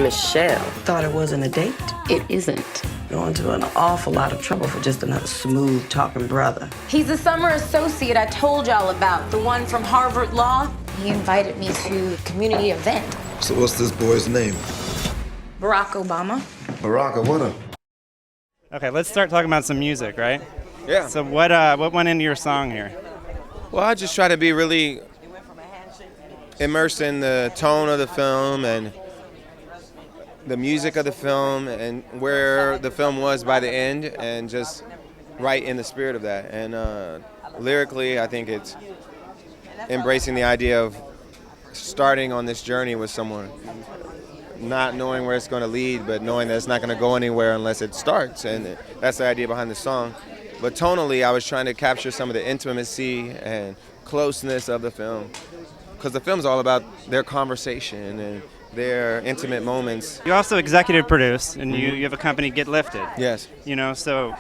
Michelle. Thought it wasn't a date? It isn't. Going to an awful lot of trouble for just another smooth-talking brother. He's a summer associate I told y'all about, the one from Harvard Law. He invited me to a community event. So what's this boy's name? Barack Obama. Barack Obama. Okay, let's start talking about some music, right? Yeah. So what went into your song here? Well, I just try to be really immersed in the tone of the film and the music of the film and where the film was by the end, and just right in the spirit of that. And lyrically, I think it's embracing the idea of starting on this journey with someone, not knowing where it's going to lead, but knowing that it's not going to go anywhere unless it starts. And that's the idea behind the song. But tonally, I was trying to capture some of the intimacy and closeness of the film, because the film's all about their conversation and their intimate moments. You also executive produce, and you have a company, Get Lifted. Yes. You know, so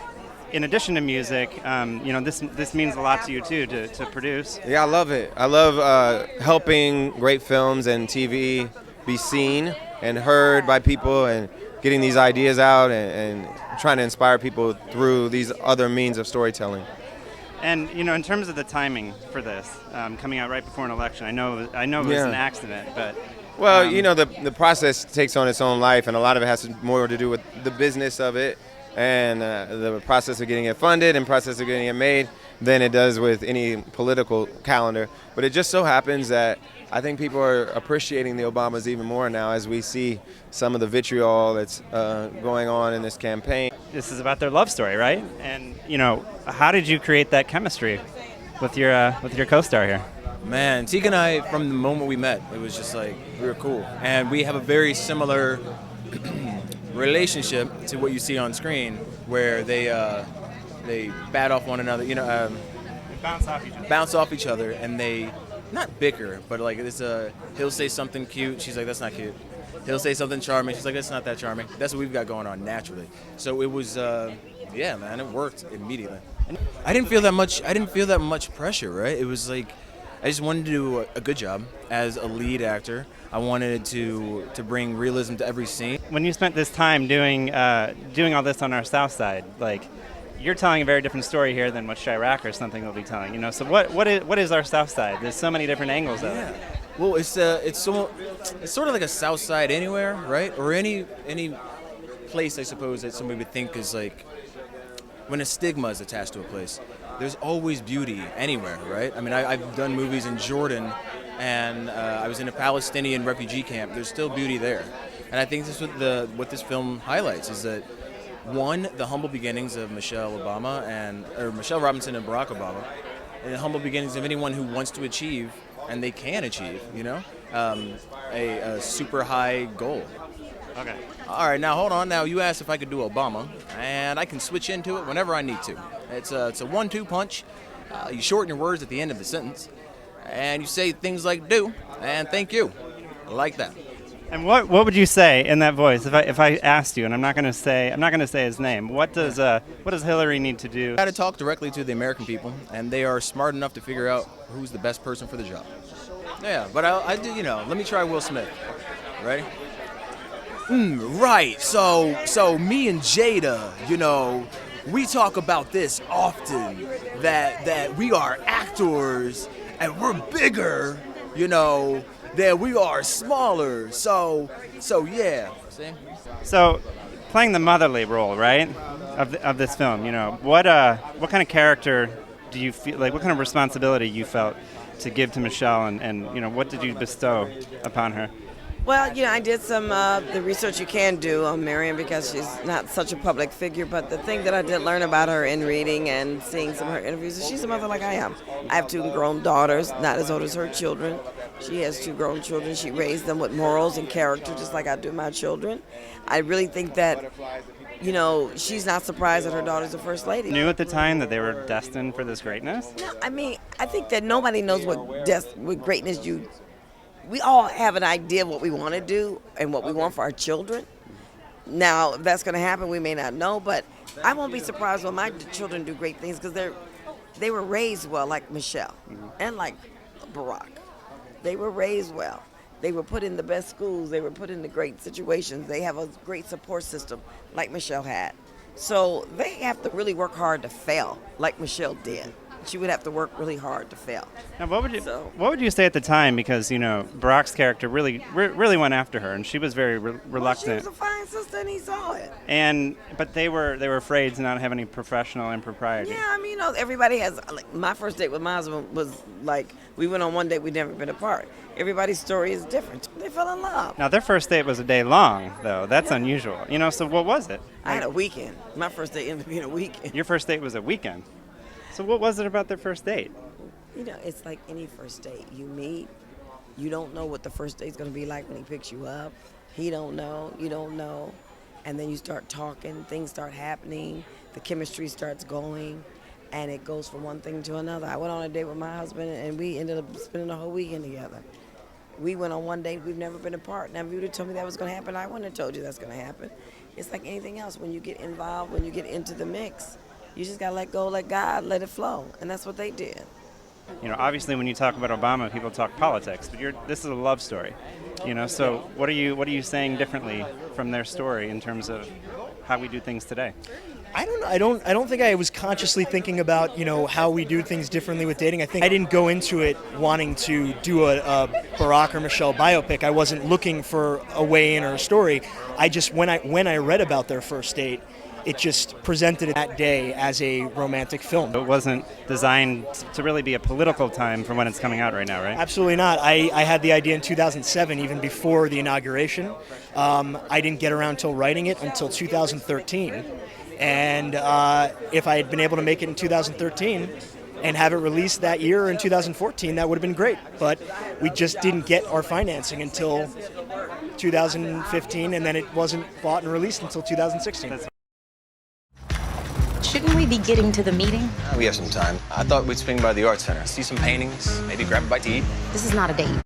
in addition to music, you know, this means a lot to you too, to produce. Yeah, I love it. I love helping great films and TV be seen and heard by people, and getting these ideas out and trying to inspire people through these other means of storytelling. And you know, in terms of the timing for this, coming out right before an election, I know it was an accident, but. Well, you know, the process takes on its own life, and a lot of it has more to do with the business of it and the process of getting it funded and process of getting it made than it does with any political calendar. But it just so happens that I think people are appreciating the Obamas even more now as we see some of the vitriol that's going on in this campaign. This is about their love story, right? And you know, how did you create that chemistry with your co-star here? Man, Teague and I, from the moment we met, it was just like, we were cool. And we have a very similar relationship to what you see on screen, where they bat off one another, you know, bounce off each other, and they, not bicker, but like he'll say something cute, she's like, that's not cute. He'll say something charming, she's like, that's not that charming. That's what we've got going on naturally. So it was, yeah, man, it worked immediately. I didn't feel that much pressure, right? It was like, I just wanted to do a good job as a lead actor. I wanted to bring realism to every scene. When you spent this time doing all this on our South Side, like, you're telling a very different story here than what Chirac or something will be telling. You know, so what is our South Side? There's so many different angles of it. Well, it's sort of like a South Side anywhere, right? Or any place, I suppose, that somebody would think is like, when a stigma is attached to a place, there's always beauty anywhere, right? I mean, I've done movies in Jordan, and I was in a Palestinian refugee camp. There's still beauty there. And I think this is what this film highlights, is that, one, the humble beginnings of Michelle Robinson and Barack Obama, and the humble beginnings of anyone who wants to achieve, and they can achieve, you know, a super high goal. Okay. All right, now hold on. Now you asked if I could do Obama, and I can switch into it whenever I need to. It's a 1-2 punch. You shorten your words at the end of the sentence, and you say things like "do" and "thank you," like that. And what would you say in that voice if I asked you? And I'm not going to say his name. What does Hillary need to do? I got to talk directly to the American people, and they are smart enough to figure out who's the best person for the job. Yeah, but I do. You know, let me try Will Smith. Ready? Right. So me and Jada, you know, we talk about this often, that we are actors and we're bigger, you know, than we are smaller. So yeah. See? So, playing the motherly role, right, of this film, you know, what kind of character do you feel like? What kind of responsibility you felt to give to Michelle, and you know, what did you bestow upon her? Well, you know, I did some the research you can do on Marian, because she's not such a public figure. But the thing that I did learn about her in reading and seeing some of her interviews is she's a mother like I am. I have 2 grown daughters, not as old as her children. She has 2 grown children. She raised them with morals and character, just like I do my children. I really think that, you know, she's not surprised that her daughter's the first lady. Knew at the time that they were destined for this greatness? No, I mean, I think that nobody knows what greatness we all have an idea of what we want to do and what we want for our children. Now, if that's going to happen, we may not know, but I won't be surprised when my children do great things, because they were raised well, like Michelle and like Barack. They were raised well. They were put in the best schools. They were put in the great situations. They have a great support system like Michelle had. So they have to really work hard to fail like Michelle did. She would have to work really hard to fail. Now, what would you say at the time? Because Barack's character really went after her, and she was very reluctant. Well, she was a fine sister, and he saw it. But they were afraid to not have any professional impropriety. Yeah, I mean, everybody has. Like, my first date with my husband was like we went on one date. We'd never been apart. Everybody's story is different. They fell in love. Now, their first date was a day long, though. That's unusual. So what was it? I had a weekend. My first date ended up being a weekend. Your first date was a weekend. So what was it about their first date? It's like any first date. You meet, you don't know what the first date's going to be like when he picks you up. He don't know, you don't know. And then you start talking, things start happening, the chemistry starts going, and it goes from one thing to another. I went on a date with my husband, and we ended up spending the whole weekend together. We went on one date, we've never been apart. Now, if you would have told me that was going to happen, I wouldn't have told you that's going to happen. It's like anything else. When you get involved, when you get into the mix, you just got to let go, let God, let it flow. And that's what they did. Obviously when you talk about Obama, people talk politics, but this is a love story. So what are you saying differently from their story in terms of how we do things today? I don't think I was consciously thinking about, how we do things differently with dating. I think I didn't go into it wanting to do a Barack or Michelle biopic. I wasn't looking for a way in or a story. I just, when I read about their first date, it just presented it that day as a romantic film. It wasn't designed to really be a political time for when it's coming out right now, right? Absolutely not. I had the idea in 2007, even before the inauguration. I didn't get around to writing it until 2013. And if I had been able to make it in 2013 and have it released that year in 2014, that would have been great. But we just didn't get our financing until 2015, and then it wasn't bought and released until 2016. Shouldn't we be getting to the meeting? We have some time. I thought we'd swing by the art center, see some paintings, maybe grab a bite to eat. This is not a date.